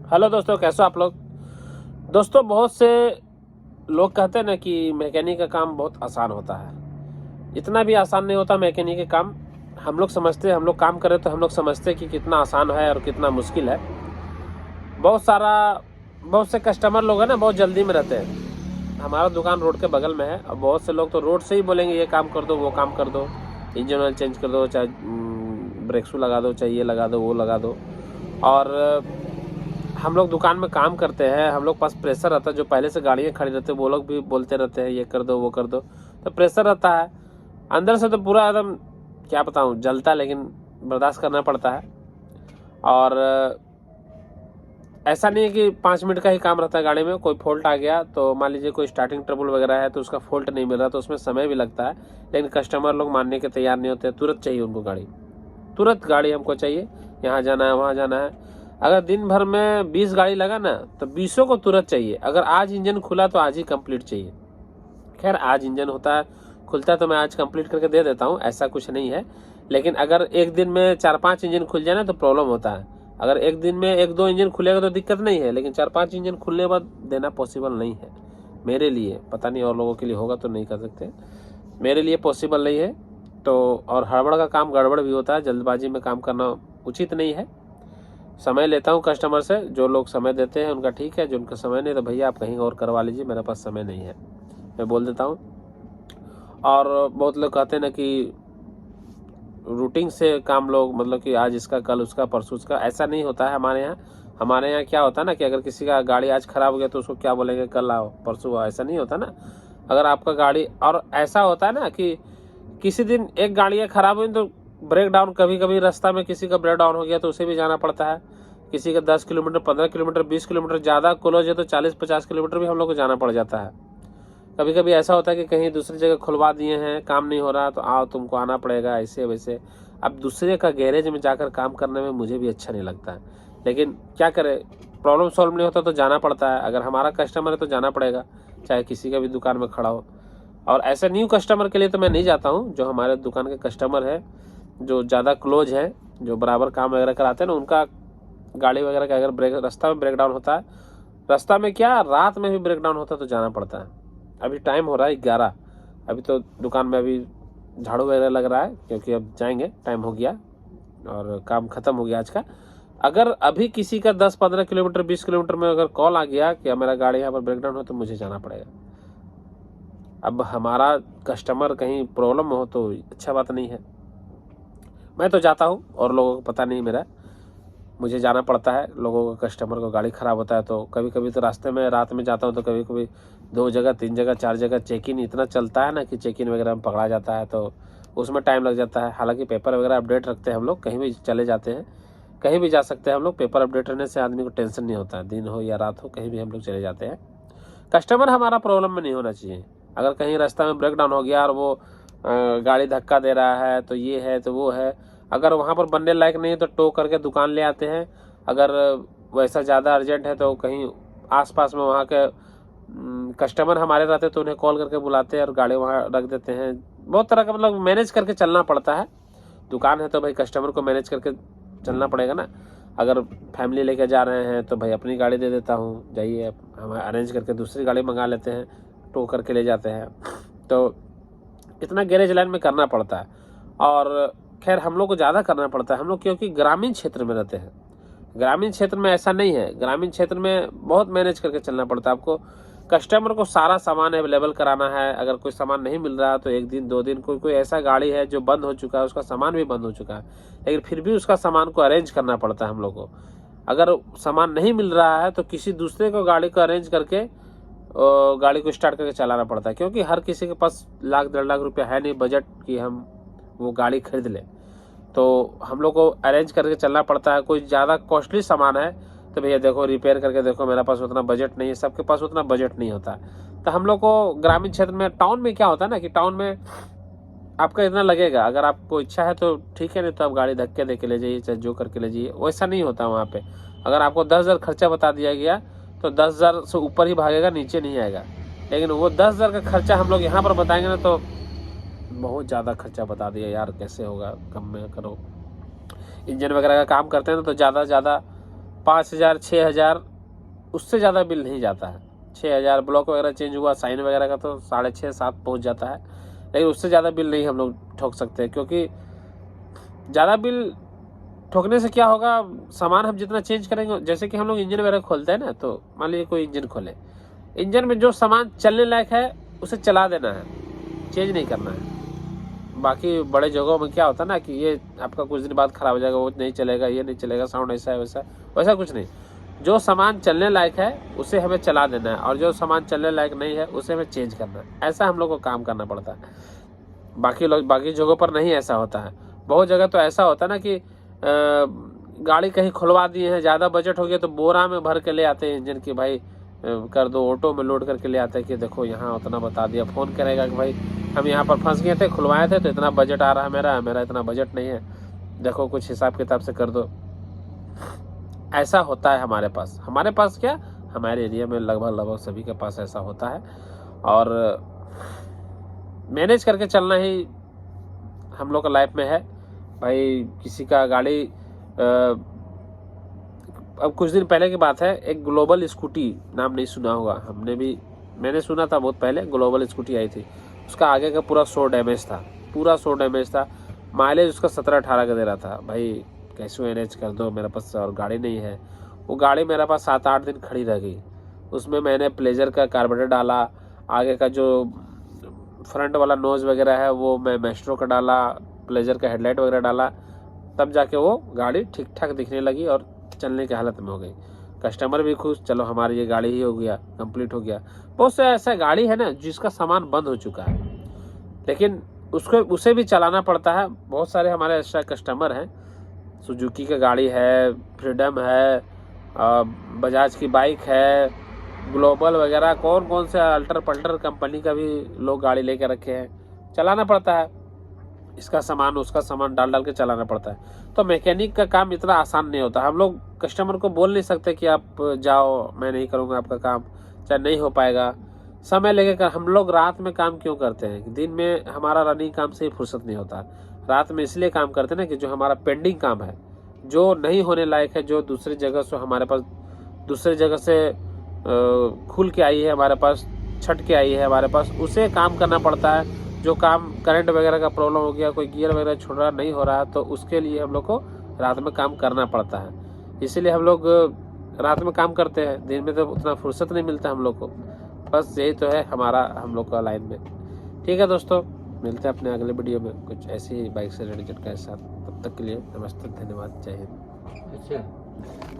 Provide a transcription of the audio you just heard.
Hello दोस्तों, कैसे हो आप लोग। दोस्तों, बहुत से लोग कहते हैं ना कि मैकेनिक का काम बहुत आसान होता है। इतना भी आसान नहीं होता मैकेनिक का काम। हम लोग समझते हैं, हम लोग काम करें तो हम लोग समझते हैं कि कितना आसान है और कितना मुश्किल है। बहुत से कस्टमर लोग हैं ना, बहुत जल्दी में रहते हैं। हमारा दुकान रोड के बगल में है और बहुत से लोग तो रोड से ही बोलेंगे ये काम कर दो, वो काम कर दो, इंजन ऑयल चेंज कर दो, चाहे ब्रेक शू लगा दो, चाहे ये लगा दो, वो लगा दो। और हम लोग दुकान में काम करते हैं, हम लोग पास प्रेशर रहता है। जो पहले से गाड़ियाँ खड़ी रहती है वो लोग भी बोलते रहते हैं ये कर दो, वो कर दो, तो प्रेशर रहता है अंदर से। तो पूरा एकदम क्या बताऊँ, जलता है, लेकिन बर्दाश्त करना पड़ता है। और ऐसा नहीं है कि 5 मिनट का ही काम रहता है। गाड़ी में कोई फॉल्ट आ गया तो मान लीजिए कोई स्टार्टिंग ट्रबल वगैरह है तो उसका फॉल्ट नहीं मिल रहा, तो उसमें समय भी लगता है। लेकिन कस्टमर लोग मानने के तैयार नहीं होते, तुरंत चाहिए उनको गाड़ी, तुरंत गाड़ी हमको चाहिए, यहाँ जाना है, वहाँ जाना है। अगर दिन भर में 20 गाड़ी लगा ना तो 20 को तुरंत चाहिए। अगर आज इंजन खुला तो आज ही कंप्लीट चाहिए। खैर, आज इंजन होता है, खुलता है तो मैं आज कंप्लीट करके दे देता हूँ, ऐसा कुछ नहीं है। लेकिन अगर एक दिन में 4-5 इंजन खुल जाए ना तो प्रॉब्लम होता है। अगर एक दिन में 1-2 इंजन खुलेगा तो दिक्कत नहीं है, लेकिन 4-5 इंजन खुलने के बाद देना पॉसिबल नहीं है मेरे लिए। पता नहीं और लोगों के लिए होगा तो नहीं कर सकते, मेरे लिए पॉसिबल नहीं है। तो और हड़बड़ का काम गड़बड़ भी होता है, जल्दबाजी में काम करना उचित नहीं है। समय लेता हूँ कस्टमर से, जो लोग समय देते हैं उनका ठीक है, जो उनका समय नहीं तो भैया आप कहीं और करवा लीजिए, मेरे पास समय नहीं है, मैं बोल देता हूँ। और बहुत लोग कहते हैं ना कि रूटीन से काम लोग, मतलब कि आज इसका, कल उसका, परसों उसका, ऐसा नहीं होता है हमारे यहाँ क्या होता है ना कि अगर किसी का गाड़ी आज ख़राब हो गया तो उसको क्या बोलेंगे, कल आओ, परसों आओ, ऐसा नहीं होता ना। अगर आपका गाड़ी, और ऐसा होता है ना कि किसी दिन एक गाड़ी ख़राब हुई तो ब्रेक डाउन, कभी कभी रास्ता में किसी का ब्रेक डाउन हो गया तो उसे भी जाना पड़ता है। किसी का 10 किलोमीटर, 15 किलोमीटर, 20 किलोमीटर, ज़्यादा क्लोज है तो 40-50 किलोमीटर भी हम लोग को जाना पड़ जाता है। कभी कभी ऐसा होता है कि कहीं दूसरी जगह खुलवा दिए हैं, काम नहीं हो रहा तो आओ, तुमको आना पड़ेगा, ऐसे वैसे। अब दूसरे का गैरेज में जाकर काम करने में मुझे भी अच्छा नहीं लगता है, लेकिन क्या करें, प्रॉब्लम सॉल्व नहीं होता तो जाना पड़ता है। अगर हमारा कस्टमर है तो जाना पड़ेगा, चाहे किसी का भी दुकान में खड़ा हो। और ऐसे न्यू कस्टमर के लिए तो मैं नहीं जाता हूँ। जो हमारे दुकान के कस्टमर है, जो ज़्यादा क्लोज है, जो बराबर काम वगैरह कराते हैं ना, उनका गाड़ी वगैरह का अगर रास्ता में ब्रेक डाउन होता है, रास्ता में क्या, रात में भी ब्रेक डाउन होता है तो जाना पड़ता है। अभी टाइम हो रहा है 11, अभी तो दुकान में अभी झाड़ू वगैरह लग रहा है, क्योंकि अब जाएंगे, टाइम हो गया और काम ख़त्म हो गया आज का। अगर अभी किसी का 10-15 किलोमीटर, 20 किलोमीटर में अगर कॉल आ गया कि मेरा गाड़ी यहाँ पर ब्रेक डाउन हो तो मुझे जाना पड़ेगा। अब हमारा कस्टमर कहीं प्रॉब्लम हो तो अच्छा बात नहीं है। मैं तो जाता हूँ और लोगों को पता नहीं मेरा, मुझे जाना पड़ता है। लोगों का, कस्टमर को गाड़ी ख़राब होता है तो कभी कभी तो रास्ते में रात में जाता हूँ तो कभी कभी 2 जगह, 3 जगह, 4 जगह चेक इन इतना चलता है ना कि चेक इन वगैरह में पकड़ा जाता है तो उसमें टाइम लग जाता है। हालांकि पेपर वगैरह अपडेट रखते हैं हम लोग, कहीं भी चले जाते हैं, कहीं भी जा सकते हैं हम लोग। पेपर अपडेट रहने से आदमी को टेंशन नहीं होता है, दिन हो या रात हो, कहीं भी हम लोग चले जाते हैं। कस्टमर हमारा प्रॉब्लम में नहीं होना चाहिए। अगर कहीं रास्ता में ब्रेक डाउन हो गया और वो गाड़ी धक्का दे रहा है तो ये है तो वो है, अगर वहाँ पर बनने लायक नहीं है तो टो करके दुकान ले आते हैं। अगर वैसा ज़्यादा अर्जेंट है तो कहीं आसपास में वहाँ के कस्टमर हमारे रहते तो उन्हें कॉल करके बुलाते हैं और गाड़ी वहाँ रख देते हैं। बहुत तरह का मतलब मैनेज करके चलना पड़ता है। दुकान है तो भाई कस्टमर को मैनेज करके चलना पड़ेगा ना। अगर फैमिली लेके जा रहे हैं तो भाई अपनी गाड़ी दे देता हूँ, जाइए, हम अरेंज करके दूसरी गाड़ी मंगा लेते हैं, टो करके ले जाते हैं। तो इतना गैरेज लाइन में करना पड़ता है। और खैर, हम लोग को ज़्यादा करना पड़ता है, हम लोग क्योंकि ग्रामीण क्षेत्र में रहते हैं। ग्रामीण क्षेत्र में ऐसा नहीं है, ग्रामीण क्षेत्र में बहुत मैनेज करके चलना पड़ता है आपको। कस्टमर को सारा सामान अवेलेबल कराना है। अगर कोई सामान नहीं मिल रहा तो 1 दिन 2 दिन, कोई ऐसा गाड़ी है जो बंद हो चुका है, उसका सामान भी बंद हो चुका है, लेकिन फिर भी उसका सामान को अरेंज करना पड़ता है हम लोग को। अगर सामान नहीं मिल रहा है तो किसी दूसरे को गाड़ी को अरेंज करके गाड़ी को स्टार्ट करके चलाना पड़ता है, क्योंकि हर किसी के पास 1-1.5 लाख रुपया है नहीं बजट कि हम वो गाड़ी खरीद लें। तो हम लोग को अरेंज करके चलना पड़ता है। कोई ज़्यादा कॉस्टली सामान है तो भैया देखो, रिपेयर करके देखो, मेरे पास उतना बजट नहीं है, सबके पास उतना बजट नहीं होता। तो हम लोग को ग्रामीण क्षेत्र में, टाउन में क्या होता है ना कि टाउन में आपका इतना लगेगा, अगर आपको इच्छा है तो ठीक है, नहीं तो आप गाड़ी धक्के दे के ले जाइए, चाहे जो करके ले जाइए, वैसा नहीं होता वहाँ पे। अगर आपको 10,000 खर्चा बता दिया गया तो 10,000 से ऊपर ही भागेगा, नीचे नहीं आएगा। लेकिन वो 10,000 का खर्चा हम लोग यहाँ पर बताएंगे ना तो बहुत ज़्यादा खर्चा बता दिया यार, कैसे होगा, कम में करो। इंजन वगैरह का काम करते हैं ना तो ज़्यादा 5,000 6,000, उससे ज़्यादा बिल नहीं जाता है। 6,000 ब्लॉक वगैरह चेंज हुआ, साइन वगैरह का तो 6,500 7 पहुँच जाता है, लेकिन उससे ज़्यादा बिल नहीं हम लोग ठोक सकते, क्योंकि ज़्यादा बिल ठोकने से क्या होगा, सामान हम जितना चेंज करेंगे, जैसे कि हम लोग इंजन वगैरह खोलते हैं ना, तो मान लीजिए कोई इंजन खोले, इंजन में जो सामान चलने लायक है उसे चला देना है, चेंज नहीं करना है। बाकी बड़े जगहों में क्या होता है ना कि ये आपका कुछ दिन बाद ख़राब हो जाएगा, वो नहीं चलेगा, ये नहीं चलेगा, साउंड ऐसा है वैसा, वैसा कुछ नहीं। जो सामान चलने लायक है उसे हमें चला देना है, और जो सामान चलने लायक नहीं है उसे हमें चेंज करना है। ऐसा हम लोग को काम करना पड़ता है। बाकी जगहों पर नहीं ऐसा होता है। बहुत जगह तो ऐसा होता है ना कि गाड़ी कहीं खुलवा दिए हैं, ज़्यादा बजट हो गया तो बोरा में भर के ले आते हैं इंजन की, भाई कर दो, ऑटो में लोड करके ले आते हैं कि देखो यहाँ उतना बता दिया, फ़ोन करेगा कि भाई हम यहाँ पर फंस गए थे, खुलवाए थे तो इतना बजट आ रहा है, मेरा इतना बजट नहीं है, देखो कुछ हिसाब किताब से कर दो। ऐसा होता है हमारे पास क्या, हमारे एरिया में लगभग सभी के पास ऐसा होता है। और मैनेज करके चलना ही हम लोग का लाइफ में है भाई। किसी का गाड़ी अब कुछ दिन पहले की बात है, एक ग्लोबल स्कूटी, नाम नहीं सुना होगा, मैंने सुना था बहुत पहले, ग्लोबल स्कूटी आई थी, उसका आगे का पूरा 100 डैमेज था, माइलेज उसका 17-18 का दे रहा था। भाई कैसे मैनेज कर दो, मेरे पास और गाड़ी नहीं है। वो गाड़ी मेरे पास 7-8 दिन खड़ी रह गई। उसमें मैंने प्लेजर का कार्बोरेटर डाला, आगे का जो फ्रंट वाला नोज वगैरह है वो मैं मेस्ट्रो का डाला, प्लेजर का हेडलाइट वगैरह डाला, तब जाके वो गाड़ी ठीक ठाक दिखने लगी और चलने की हालत में हो गई। कस्टमर भी खुश, चलो हमारी ये गाड़ी ही हो गया, कंप्लीट हो गया। बहुत से ऐसा गाड़ी है ना जिसका सामान बंद हो चुका है, लेकिन उसे भी चलाना पड़ता है। बहुत सारे हमारे ऐसा कस्टमर हैं, सुजुकी का गाड़ी है, फ्रीडम है, बजाज की बाइक है, ग्लोबल वगैरह, कौन से अल्टर पल्टर कंपनी का भी लोग गाड़ी लेके रखे हैं, चलाना पड़ता है। इसका सामान उसका सामान डाल के चलाना पड़ता है। तो मैकेनिक का काम इतना आसान नहीं होता। हम लोग कस्टमर को बोल नहीं सकते कि आप जाओ, मैं नहीं करूँगा आपका काम, चाहे नहीं हो पाएगा, समय लगेगा। हम लोग रात में काम क्यों करते हैं? दिन में हमारा रनिंग काम से ही फुर्सत नहीं होता, रात में इसलिए काम करते हैं ना कि जो हमारा पेंडिंग काम है, जो नहीं होने लायक है, जो दूसरी जगह से हमारे पास, दूसरी जगह से खुल के आई है हमारे पास, छट के आई है हमारे पास, उसे काम करना पड़ता है। जो काम करंट वगैरह का प्रॉब्लम हो गया, कोई गियर वगैरह छोड़ रहा नहीं हो रहा, तो उसके लिए हम लोग को रात में काम करना पड़ता है। इसीलिए हम लोग रात में काम करते हैं, दिन में तो उतना फुर्सत नहीं मिलता हम लोग को। बस यही तो है हमारा, हम लोग का लाइन में। ठीक है दोस्तों, मिलते हैं अपने अगले वीडियो में कुछ ऐसी ही बाइक से रिलेटेड के साथ। तब तक के लिए नमस्ते, धन्यवाद, जय हिंद। अच्छा।